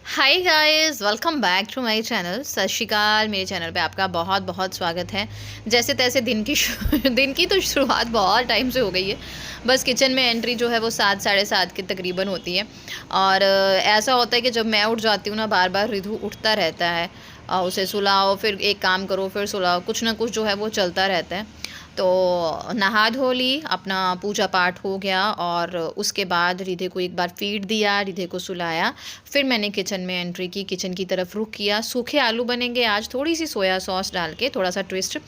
Hi guys, welcome back to my channel. सत श्री अकाल। मेरे चैनल पे आपका बहुत बहुत स्वागत है। जैसे तैसे दिन की तो शुरुआत बहुत टाइम से हो गई है। बस किचन में एंट्री जो है वो 7 साढ़े 7 की तकरीबन होती है। और ऐसा होता है कि जब मैं उठ जाती हूँ ना, बार बार रिधु उठता रहता है। उसे सुलाओ, फिर एक काम करो, फिर सुलाओ, कुछ ना कुछ जो है वो चलता रहता है। तो नहा धो ली, अपना पूजा पाठ हो गया और उसके बाद रिधे को एक बार फीड दिया, रिधे को सुलाया। फिर मैंने किचन में एंट्री की, किचन की तरफ रुख किया। सूखे आलू बनेंगे आज, थोड़ी सी सोया सॉस डाल के, थोड़ा सा ट्विस्ट।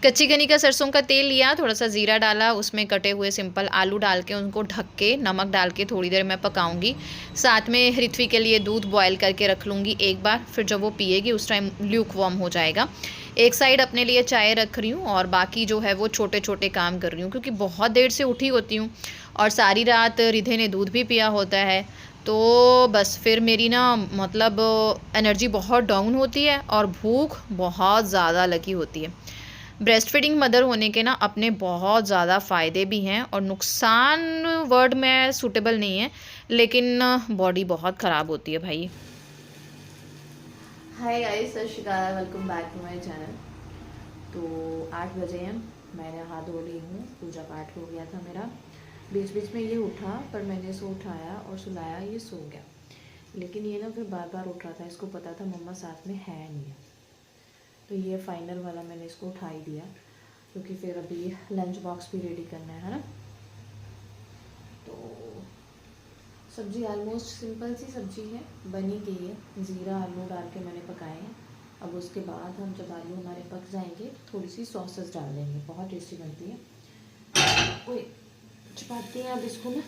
कच्ची घनी का सरसों का तेल लिया, थोड़ा सा ज़ीरा डाला, उसमें कटे हुए सिंपल आलू डाल के उनको ढक के नमक डाल के थोड़ी देर मैं पकाऊंगी। साथ में ऋत्वी के लिए दूध बॉयल करके रख लूँगी एक बार, फिर जब वो पिएगी उस टाइम ल्यूक वार्म हो जाएगा। एक साइड अपने लिए चाय रख रही हूँ और बाकी जो है वो छोटे छोटे काम कर रही हूँ, क्योंकि बहुत देर से उठी होती हूँ और सारी रात रिधे ने दूध भी पिया होता है। तो बस फिर मेरी ना मतलब एनर्जी बहुत डाउन होती है और भूख बहुत ज़्यादा लगी होती है। ब्रेस्ट फीडिंग मदर होने के ना अपने बहुत ज़्यादा फ़ायदे भी हैं और नुकसान वर्ड में सूटेबल नहीं है, लेकिन बॉडी बहुत ख़राब होती है भाई। हाय गाइस, सत श्री अकाल, welcome back to my channel. तो 8 बजे हैं, मैंने हाथ धो ली हूँ, पूजा पाठ हो गया था मेरा। बीच बीच में ये उठा, पर मैंने इसको उठाया और सुलाया, ये सो गया। लेकिन ये ना फिर बार बार उठ रहा था, इसको पता था मम्मा साथ में है नहीं है। तो ये फाइनल वाला मैंने इसको उठा ही दिया, क्योंकि फिर अभी लंच बॉक्स भी रेडी करना है ना। तो सब्ज़ी ऑलमोस्ट सिंपल सी सब्ज़ी है, बनी गई है। ज़ीरा आलू डाल के मैंने पकाए हैं। अब उसके बाद हम जब आलू हमारे पक जाएंगे थोड़ी सी सॉसेस डाल देंगे, बहुत टेस्टी बनती है। कोई चपाती हैं, अब इसको मैं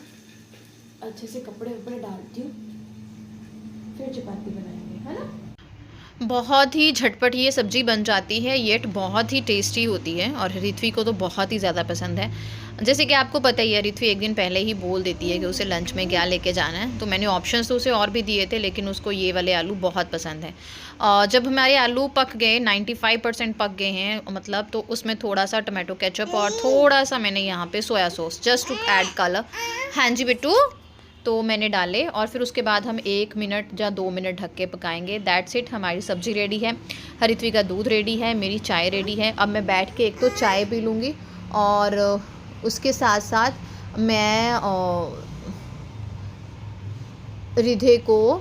अच्छे से कपड़े वपड़े डालती हूँ, फिर चपाती बनाएंगे, है ना। बहुत ही झटपट ये सब्ज़ी बन जाती है, ये बहुत ही टेस्टी होती है और ऋत्वी को तो बहुत ही ज़्यादा पसंद है। जैसे कि आपको पता ही है, ऋत्वी एक दिन पहले ही बोल देती है कि उसे लंच में क्या लेके जाना है। तो मैंने ऑप्शंस तो उसे और भी दिए थे, लेकिन उसको ये वाले आलू बहुत पसंद है। जब हमारे आलू पक गए, 95% पक गए हैं मतलब, तो उसमें थोड़ा सा टमाटो केचप और थोड़ा सा मैंने यहाँ पे soya sauce just to add colour. हाँ जी बिट्टू। तो मैंने डाले और फिर उसके बाद हम 1 मिनट या 2 मिनट ढक के पकाएंगे। दैट्स इट, हमारी सब्ज़ी रेडी है, हरित्वी का दूध रेडी है, मेरी चाय रेडी है। अब मैं बैठ के एक तो चाय पी लूँगी और उसके साथ साथ मैं रिधे को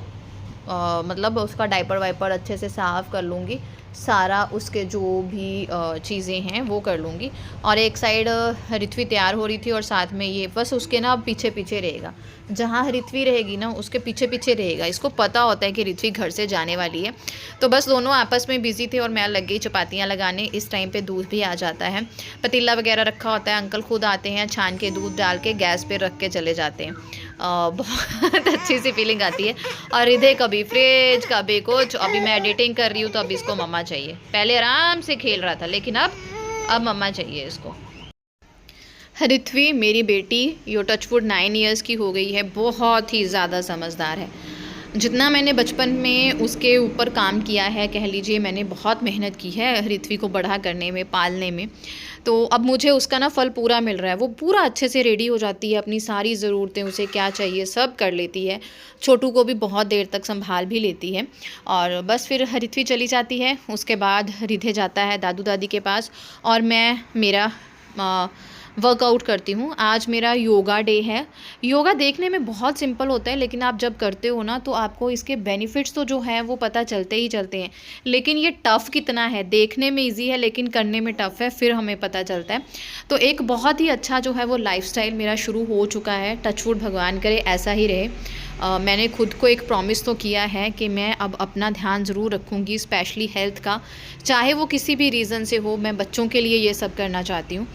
मतलब उसका डायपर वाइपर अच्छे से साफ़ कर लूँगी, सारा उसके जो भी चीज़ें हैं वो कर लूँगी। और एक साइड ऋत्वी तैयार हो रही थी और साथ में ये बस उसके ना पीछे पीछे रहेगा, जहाँ ऋत्वी रहेगी ना उसके पीछे पीछे रहेगा। इसको पता होता है कि ऋत्वी घर से जाने वाली है। तो बस दोनों आपस में बिज़ी थे और मैं लग गई चपातियाँ लगाने। इस टाइम पे दूध भी आ जाता है, पतीला वगैरह रखा होता है, अंकल खुद आते हैं, छान के दूध डाल के गैस पे रख के चले जाते हैं। बहुत अच्छी सी फीलिंग आती है। और इधर कभी फ्रिज कभी कुछ, अभी मैं एडिटिंग कर रही हूँ तो अब इसको मम्मा चाहिए। पहले आराम से खेल रहा था, लेकिन अब मम्मा चाहिए इसको। ऋत्वी मेरी बेटी यो टचवुड 9 इयर्स की हो गई है, बहुत ही ज़्यादा समझदार है। जितना मैंने बचपन में उसके ऊपर काम किया है, कह लीजिए मैंने बहुत मेहनत की है ऋत्वी को बड़ा करने में, पालने में, तो अब मुझे उसका ना फल पूरा मिल रहा है। वो पूरा अच्छे से रेडी हो जाती है, अपनी सारी ज़रूरतें, उसे क्या चाहिए सब कर लेती है। छोटू को भी बहुत देर तक संभाल भी लेती है। और बस फिर ऋत्वी चली जाती है, उसके बाद रिधे जाता है दादू दादी के पास और मैं मेरा वर्कआउट करती हूँ। आज मेरा योगा डे है। योगा देखने में बहुत सिंपल होता है, लेकिन आप जब करते हो ना तो आपको इसके बेनिफिट्स तो जो हैं वो पता चलते ही चलते हैं। लेकिन ये टफ़ कितना है, देखने में इजी है लेकिन करने में टफ़ है, फिर हमें पता चलता है। तो एक बहुत ही अच्छा जो है वो लाइफस्टाइल मेरा शुरू हो चुका है। टचवुड, भगवान करे ऐसा ही रहे। मैंने खुद को एक प्रॉमिस तो किया है कि मैं अब अपना ध्यान ज़रूर रखूँगी, स्पेशली हेल्थ का, चाहे वो किसी भी रीज़न से हो। मैं बच्चों के लिए ये सब करना चाहती हूँ,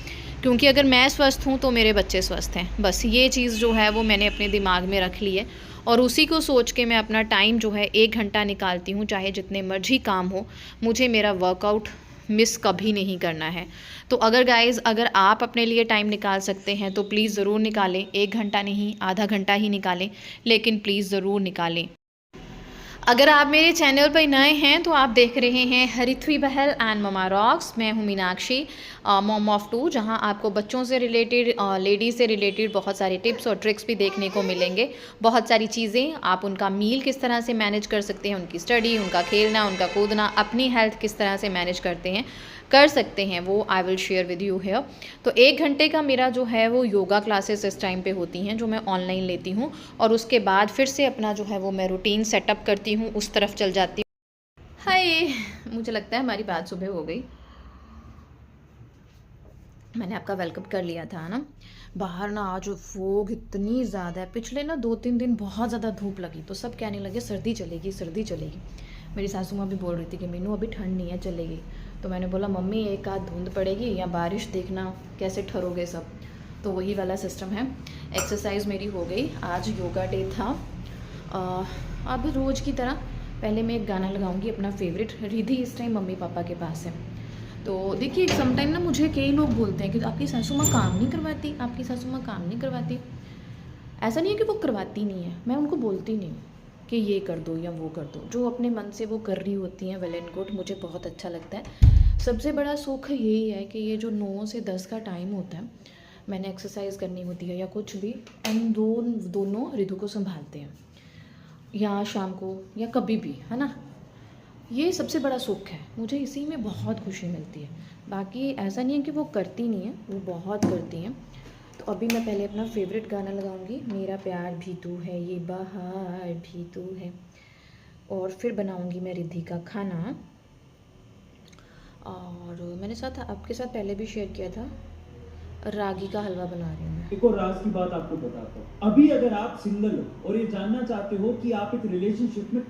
क्योंकि अगर मैं स्वस्थ हूँ तो मेरे बच्चे स्वस्थ हैं। बस ये चीज़ जो है वो मैंने अपने दिमाग में रख ली है और उसी को सोच के मैं अपना टाइम जो है 1 घंटा निकालती हूँ, चाहे जितने मर्जी काम हो। मुझे मेरा वर्कआउट मिस कभी नहीं करना है। तो अगर गाइज़, अगर आप अपने लिए टाइम निकाल सकते हैं तो प्लीज़ ज़रूर निकालें। 1 घंटा नहीं, आधा घंटा ही निकालें, लेकिन प्लीज़ ज़रूर निकालें। अगर आप मेरे चैनल पर नए हैं तो आप देख रहे हैं रिथ्वी बहल एंड ममा रॉक्स। मैं हूं मीनाक्षी, मॉम ऑफ टू, जहां आपको बच्चों से रिलेटेड, लेडीज़ से रिलेटेड बहुत सारे टिप्स और ट्रिक्स भी देखने को मिलेंगे। बहुत सारी चीज़ें, आप उनका मील किस तरह से मैनेज कर सकते हैं, उनकी स्टडी, उनका खेलना, उनका कूदना, अपनी हेल्थ किस तरह से मैनेज कर सकते हैं, वो I will share with you here. तो 1 घंटे का मेरा जो है वो योगा क्लासेस इस टाइम पे होती हैं, जो मैं ऑनलाइन लेती हूँ, और उसके बाद फिर से अपना जो है वो मैं रूटीन सेटअप करती हूँ, उस तरफ चल जाती हूँ। हाय, मुझे लगता है हमारी बात सुबह हो गई। मैंने आपका वेलकम कर लिया था ना। बाहर ना आज फोग इतनी ज़्यादा है, पिछले ना 2-3 दिन बहुत ज़्यादा धूप लगी, तो सब कहने लगे सर्दी चलेगी सर्दी चलेगी। मेरी सासू माँ भी बोल रही थी कि मीनू अभी ठंड नहीं है, चलेगी। तो मैंने बोला मम्मी एक आध धुंध पड़ेगी या बारिश, देखना कैसे ठहरोगे सब। तो वही वाला सिस्टम है। एक्सरसाइज मेरी हो गई, आज योगा डे था। अब रोज़ की तरह पहले मैं एक गाना लगाऊंगी अपना फेवरेट। रिधि इस टाइम मम्मी पापा के पास है। तो देखिए समटाइम ना मुझे कई लोग बोलते हैं कि आपकी सासू माँ काम नहीं करवाती, आपकी सासू माँ काम नहीं करवाती। ऐसा नहीं है कि वो करवाती नहीं है, मैं उनको बोलती नहीं हूँ कि ये कर दो या वो कर दो। जो अपने मन से वो कर रही होती हैं, वेल एंड गुड, मुझे बहुत अच्छा लगता है। सबसे बड़ा सुख यही है कि ये जो 9 से 10 का टाइम होता है, मैंने एक्सरसाइज करनी होती है या कुछ भी, हम दोनों रिधु को संभालते हैं, या शाम को या कभी भी, है ना। ये सबसे बड़ा सुख है, मुझे इसी में बहुत खुशी मिलती है। बाकी ऐसा नहीं है कि वो करती नहीं है, वो बहुत करती हैं। तो अभी मैं पहले अपना फेवरेट गाना लगाऊंगी, मेरा प्यार भी तू है, ये बहार भी तू है, और फिर बनाऊंगी मैं रिद्धि का खाना। और मैंने साथ आपके साथ पहले भी शेयर किया था, रागी का हलवा बना रही हूँ मैं। एक और राज की बात आपको बताता हूँ। अभी अगर आप सिंगल हो और ये जानना चाहते हो कि आप एक रिलेशनशिप में,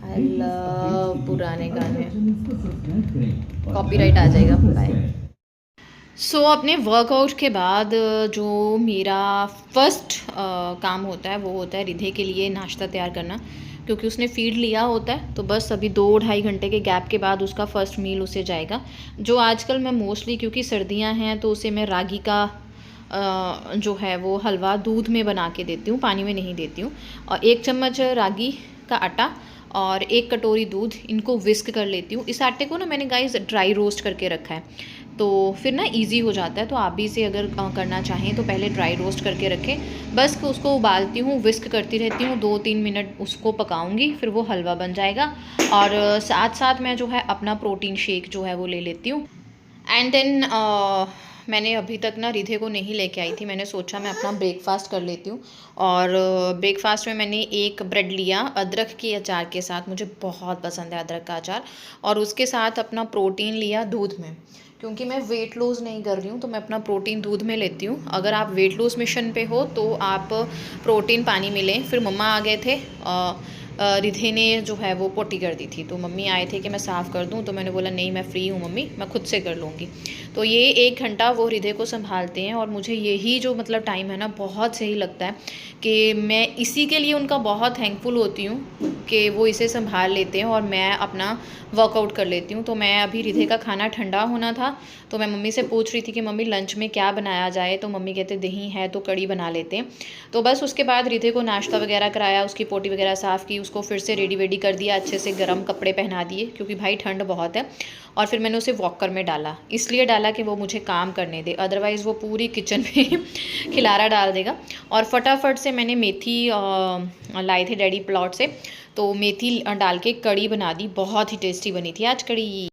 आई लव पुराने गाने, कॉपीराइट आ जाएगा। बाय। सो अपने वर्कआउट के बाद जो मेरा फर्स्ट काम होता है वो होता है रिधे के लिए नाश्ता तैयार करना, क्योंकि उसने फीड लिया होता है। तो बस अभी 2-2.5 घंटे के गैप के बाद उसका फ़र्स्ट मील उसे जाएगा। जो आजकल मैं मोस्टली, क्योंकि सर्दियां हैं, तो उसे मैं रागी का जो है वो हलवा दूध में बना के देती हूँ, पानी में नहीं देती हूँ। और 1 चम्मच रागी का आटा और 1 कटोरी दूध, इनको विस्क कर लेती हूँ। इस आटे को ना मैंने गाइस ड्राई रोस्ट करके रखा है, तो फिर ना इजी हो जाता है। तो आप भी इसे अगर करना चाहें तो पहले ड्राई रोस्ट करके रखें। बस उसको उबालती हूँ, विस्क करती रहती हूँ, 2-3 मिनट उसको पकाऊंगी, फिर वो हलवा बन जाएगा। और साथ साथ मैं जो है अपना प्रोटीन शेक जो है वो ले लेती हूँ। एंड देन मैंने अभी तक ना रिधे को नहीं लेके आई थी, मैंने सोचा मैं अपना ब्रेकफास्ट कर लेती हूँ। और ब्रेकफास्ट में मैंने एक ब्रेड लिया अदरक के अचार के साथ, मुझे बहुत पसंद है अदरक का अचार। और उसके साथ अपना प्रोटीन लिया दूध में, क्योंकि मैं वेट लूज़ नहीं कर रही हूँ, तो मैं अपना प्रोटीन दूध में लेती हूँ। अगर आप वेट लूज़ मिशन पे हो तो आप प्रोटीन पानी में लें। फिर मम्मा आ गए थे, रिधे ने जो है वो पोटी कर दी थी, तो मम्मी आए थे कि मैं साफ़ कर दूं, तो मैंने बोला नहीं मैं फ़्री हूँ मम्मी, मैं खुद से कर लूँगी। तो ये 1 घंटा वो रिधे को संभालते हैं, और मुझे यही जो मतलब टाइम है ना बहुत सही लगता है, कि मैं इसी के लिए उनका बहुत थैंकफुल होती हूँ कि वो इसे संभाल लेते हैं और मैं अपना वर्कआउट कर लेती हूँ। तो मैं अभी रिधे का खाना ठंडा होना था, तो मैं मम्मी से पूछ रही थी कि मम्मी लंच में क्या बनाया जाए, तो मम्मी कहते दही है तो कड़ी बना लेते हैं। तो बस उसके बाद रिधे को नाश्ता वगैरह कराया, उसकी पोटी वगैरह साफ़ की, उसको फिर से रेडी वेडी कर दिया, अच्छे से गर्म कपड़े पहना दिए, क्योंकि भाई ठंड बहुत है। और फिर मैंने उसे वॉकर में डाला, इसलिए डाला कि वो मुझे काम करने दे, अदरवाइज़ वो पूरी किचन में खिलारा डाल देगा। और फटाफट से मैंने मेथी लाए थे डैडी प्लॉट से, तो मेथी डाल के कड़ी बना दी, बहुत ही टेस्टी बनी थी आज कड़ी।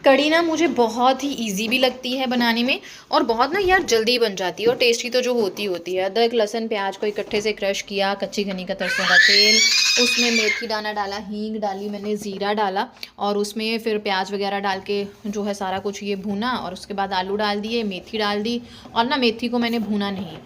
कड़ी ना मुझे बहुत ही इजी भी लगती है बनाने में, और बहुत ना यार जल्दी बन जाती है, और टेस्टी तो जो होती है। अदरक लहसुन प्याज को इकट्ठे से क्रश किया, कच्ची घनी का सरसों का तेल, उसमें मेथी दाना डाला, हींग डाली मैंने, ज़ीरा डाला, और उसमें फिर प्याज वगैरह डाल के जो है सारा कुछ ये भूना, और उसके बाद आलू डाल दिए, मेथी डाल दी। और ना मेथी को मैंने भूना नहीं,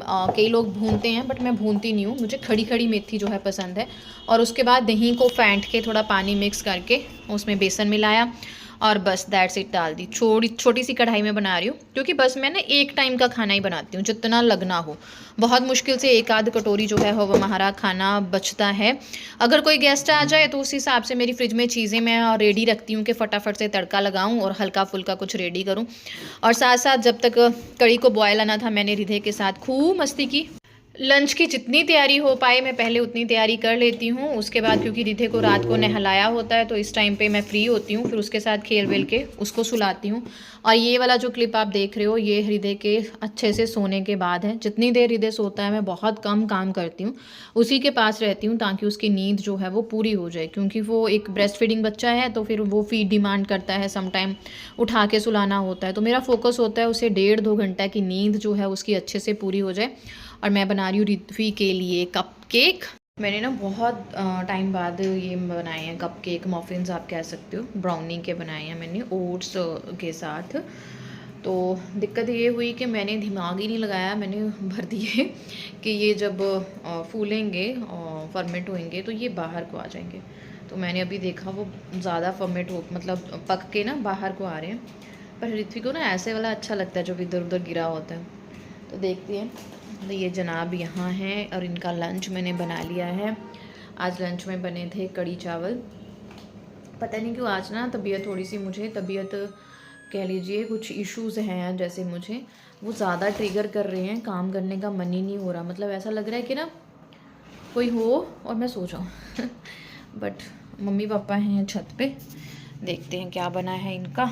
कई लोग भूनते हैं बट मैं भूनती नहीं हूँ, मुझे खड़ी खड़ी मेथी जो है पसंद है। और उसके बाद दही को फेंट के थोड़ा पानी मिक्स करके उसमें बेसन मिलाया, और बस दैट्स इट, डाल दी। छोटी सी कढ़ाई में बना रही हूँ, क्योंकि बस मैं ना 1 टाइम का खाना ही बनाती हूँ, जितना लगना हो। बहुत मुश्किल से 1-आध कटोरी जो है वो हमारा खाना बचता है। अगर कोई गेस्ट आ जाए तो उस हिसाब से मेरी फ्रिज में चीज़ें मैं रेडी रखती हूँ कि फटाफट से तड़का लगाऊँ और हल्का फुल्का कुछ रेडी करूँ। और साथ साथ जब तक कड़ी को बॉयल आना था, मैंने रिधे के साथ खूब मस्ती की। लंच की जितनी तैयारी हो पाए मैं पहले उतनी तैयारी कर लेती हूँ। उसके बाद क्योंकि रिधे को रात को नहलाया होता है तो इस टाइम पे मैं फ्री होती हूँ, फिर उसके साथ खेल वेल के उसको सुलाती हूँ। और ये वाला जो क्लिप आप देख रहे हो ये हृदय के अच्छे से सोने के बाद है। जितनी देर हृदय सोता है मैं बहुत कम काम करती हूँ, उसी के पास रहती हूँ ताकि उसकी नींद जो है वो पूरी हो जाए, क्योंकि वो एक ब्रेस्ट फीडिंग बच्चा है तो फिर वो फीड डिमांड करता है, सम टाइम उठा के सुलाना होता है। तो मेरा फोकस होता है उसे 1.5-2 घंटा की नींद जो है उसकी अच्छे से पूरी हो जाए। और मैं बना रही हूँ रित्वी के लिए कप केक। मैंने ना बहुत टाइम बाद ये बनाए हैं कप केक, मॉफिन्स आप कह सकते हो, ब्राउनी के बनाए हैं मैंने ओट्स के साथ। तो दिक्कत ये हुई कि मैंने दिमाग ही नहीं लगाया, मैंने भर दिए कि ये जब फूलेंगे और फर्मेंट होंगे तो ये बाहर को आ जाएंगे। तो मैंने अभी देखा वो ज़्यादा फर्मेंट हो मतलब पक के ना बाहर को आ रहे हैं। पर ऋत्वी को ना ऐसे वाला अच्छा लगता है जब इधर उधर गिरा होता है। तो देखते हैं। तो ये जनाब यहाँ हैं और इनका लंच मैंने बना लिया है। आज लंच में बने थे कड़ी चावल। पता नहीं क्यों आज ना तबीयत थोड़ी सी, मुझे तबीयत कह लीजिए कुछ इश्यूज़ हैं, जैसे मुझे वो ज़्यादा ट्रिगर कर रहे हैं, काम करने का मन ही नहीं हो रहा। मतलब ऐसा लग रहा है कि ना कोई हो और मैं सो जाऊँ बट मम्मी पापा हैं छत पे, देखते हैं क्या बना है इनका।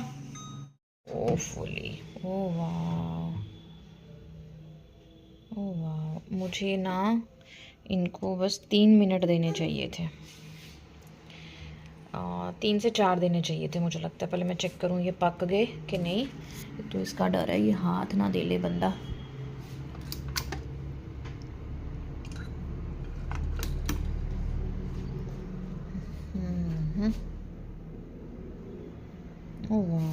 ओ फुली, ओ वाह, ओ वाह, मुझे ना इनको बस 3 मिनट देने चाहिए थे, 3 से 4 देने चाहिए थे मुझे लगता है। पहले मैं चेक करूँ ये पक गए कि नहीं। तो इसका डर है ये हाथ ना दे ले बंदा। ओह वाह,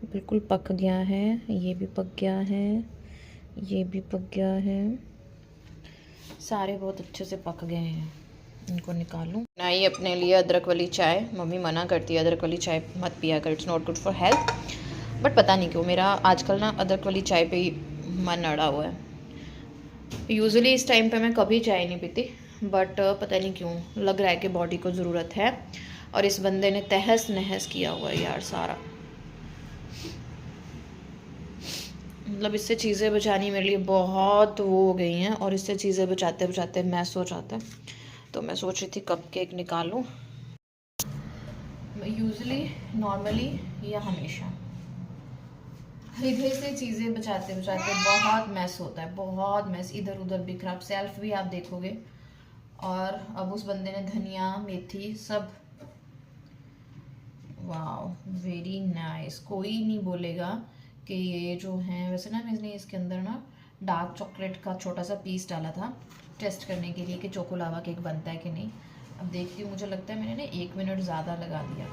बिल्कुल पक गया है, ये भी पक गया है, ये भी पक गया है, सारे बहुत अच्छे से पक गए हैं। इनको निकालूं। बनाई अपने लिए अदरक वाली चाय। मम्मी मना करती है अदरक वाली चाय मत पिया कर, it's not good for health. But पता नहीं क्यों मेरा आजकल ना अदरक वाली चाय पे ही मन अड़ा हुआ है। यूजुअली इस टाइम पे मैं कभी चाय नहीं पीती, बट पता नहीं क्यों लग रहा है कि बॉडी को ज़रूरत है। और इस बंदे ने तहस नहस किया हुआ है यार सारा। मतलब इससे चीज़ें बचानी मेरे लिए बहुत वो हो गई हैं, और इससे चीज़ें बचाते बचाते मैस हो जाता है। तो मैं सोच रही थी कप केक निकालूं। यूजुअली नॉर्मली या हमेशा हृदय से चीज़ें बचाते बचाते बहुत मैस होता है, बहुत मैस, इधर उधर बिखरा। आप सेल्फ भी आप देखोगे। और अब उस बंदे ने धनिया मेथी सब, वाह वेरी नाइस। कोई नहीं बोलेगा कि ये जो है, वैसे ना मैंने इसके अंदर ना डार्क चॉकलेट का छोटा सा पीस डाला था टेस्ट करने के लिए कि चोको लावा केक बनता है कि नहीं। अब देखती हूँ, मुझे लगता है मैंने ना 1 मिनट ज़्यादा लगा दिया।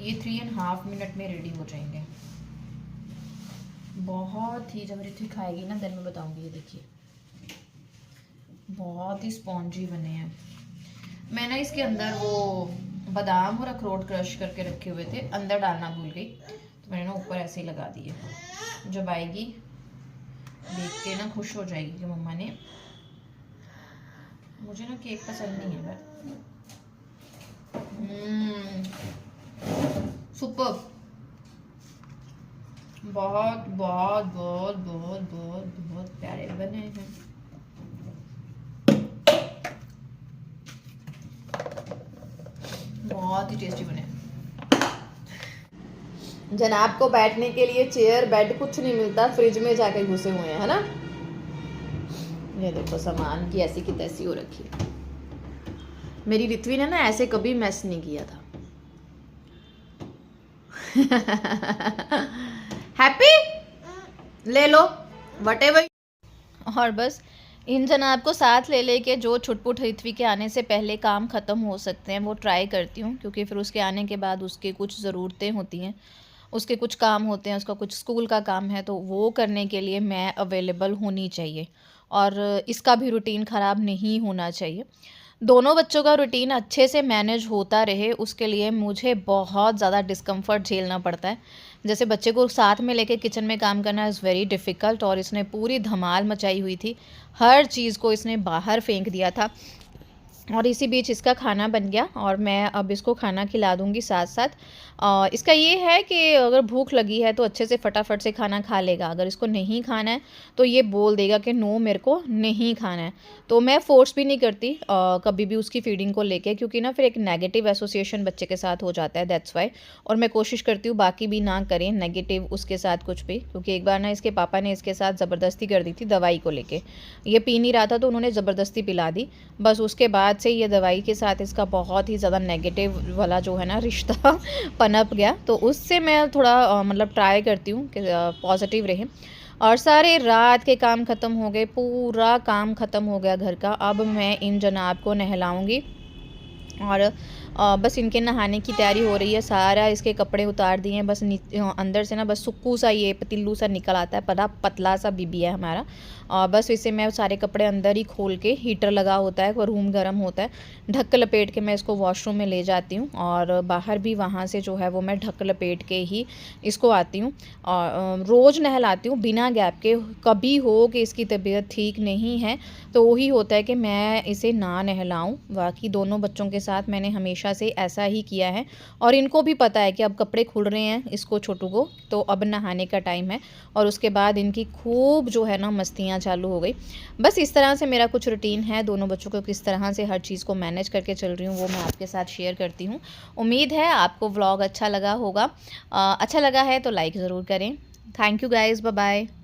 ये 3.5 मिनट में रेडी हो जाएंगे। बहुत ही, जब ऋतु खाएगी ना देन मैं बताऊँगी। ये देखिए बहुत ही स्पॉन्जी बने हैं। मैं ना इसके अंदर वो बादाम और अखरोट क्रश करके रखे हुए थे, अंदर डालना भूल गई, तो मैंने ना ऊपर ऐसे ही लगा दिए। जब आएगी देख के ना खुश हो जाएगी कि मम्मा ने। मुझे ना केक पसंद नहीं है सुपर, बहुत बहुत बहुत बहुत बहुत बहुत प्यारे बने हैं। बहुत ही टेस्टी बने। जनाब को बैठने के लिए चेयर बेड कुछ नहीं मिलता, फ्रिज में जाके घुसे हुए हैं, है ना। ये देखो सामान की ऐसी की तैसी हो रखी है। मेरी ऋत्वी ने ना ऐसे कभी मैस नहीं किया था। हैप्पी ले लो वटेवर। और बस इन जनाब को साथ ले लेके जो छुटपुट ऋत्वी के आने से पहले काम ख़त्म हो सकते हैं वो ट्राई करती हूँ, क्योंकि फिर उसके आने के बाद उसके कुछ ज़रूरतें होती हैं, उसके कुछ काम होते हैं, उसका कुछ स्कूल का काम है, तो वो करने के लिए मैं अवेलेबल होनी चाहिए। और इसका भी रूटीन ख़राब नहीं होना चाहिए। दोनों बच्चों का रूटीन अच्छे से मैनेज होता रहे, उसके लिए मुझे बहुत ज़्यादा डिस्कम्फ़र्ट झेलना पड़ता है। जैसे बच्चे को साथ में लेके किचन में काम करना इज़ वेरी डिफ़िकल्ट। और इसने पूरी धमाल मचाई हुई थी, हर चीज़ को इसने बाहर फेंक दिया था। और इसी बीच इसका खाना बन गया और मैं अब इसको खाना खिला दूँगी साथ साथ। इसका ये है कि अगर भूख लगी है तो अच्छे से फटाफट से खाना खा लेगा, अगर इसको नहीं खाना है तो ये बोल देगा कि नो मेरे को नहीं खाना है। तो मैं फ़ोर्स भी नहीं करती कभी भी उसकी फ़ीडिंग को लेके, क्योंकि ना फिर एक नेगेटिव एसोसिएशन बच्चे के साथ हो जाता है, दैट्स वाई। और मैं कोशिश करती हूँ बाकी भी ना करें नेगेटिव उसके साथ कुछ भी, क्योंकि एक बार ना इसके पापा ने इसके साथ ज़बरदस्ती कर दी थी दवाई को लेके। ये पी नहीं रहा था तो उन्होंने ज़बरदस्ती पिला दी। बस उसके बाद से ये दवाई के साथ इसका बहुत ही ज़्यादा नेगेटिव वाला जो है ना रिश्ता पनप गया। तो उससे मैं थोड़ा मतलब ट्राई करती हूँ कि पॉजिटिव रहे। और सारे रात के काम ख़त्म हो गए, पूरा काम ख़त्म हो गया घर का। अब मैं इन जनाब को नहलाऊँगी और बस इनके नहाने की तैयारी हो रही है। सारा इसके कपड़े उतार दिए हैं, बस अंदर से ना बस सुक्कू सा ये पतीलू सा निकल आता है, बड़ा पतला सा बीबी है हमारा। बस इसे मैं सारे कपड़े अंदर ही खोल के, हीटर लगा होता है, वो रूम गर्म होता है, ढक लपेट के मैं इसको वॉशरूम में ले जाती हूँ और बाहर भी वहाँ से जो है वो मैं ढक लपेट के ही इसको आती हूँ। और रोज़ नहलाती हूँ बिना गैप के। कभी हो कि इसकी तबीयत ठीक नहीं है तो वही होता है कि मैं इसे ना नहलाऊं। बाकी दोनों बच्चों के साथ मैंने हमेशा से ऐसा ही किया है और इनको भी पता है कि अब कपड़े खुल रहे हैं इसको, छोटू को, तो अब नहाने का टाइम है। और उसके बाद इनकी खूब जो है ना मस्तियाँ चालू हो गई। बस इस तरह से मेरा कुछ रूटीन है, दोनों बच्चों को किस तरह से हर चीज़ को मैनेज करके चल रही हूँ वो मैं आपके साथ शेयर करती हूँ। उम्मीद है आपको व्लॉग अच्छा लगा होगा। अच्छा लगा है तो लाइक ज़रूर करें। Thank you guys, bye bye.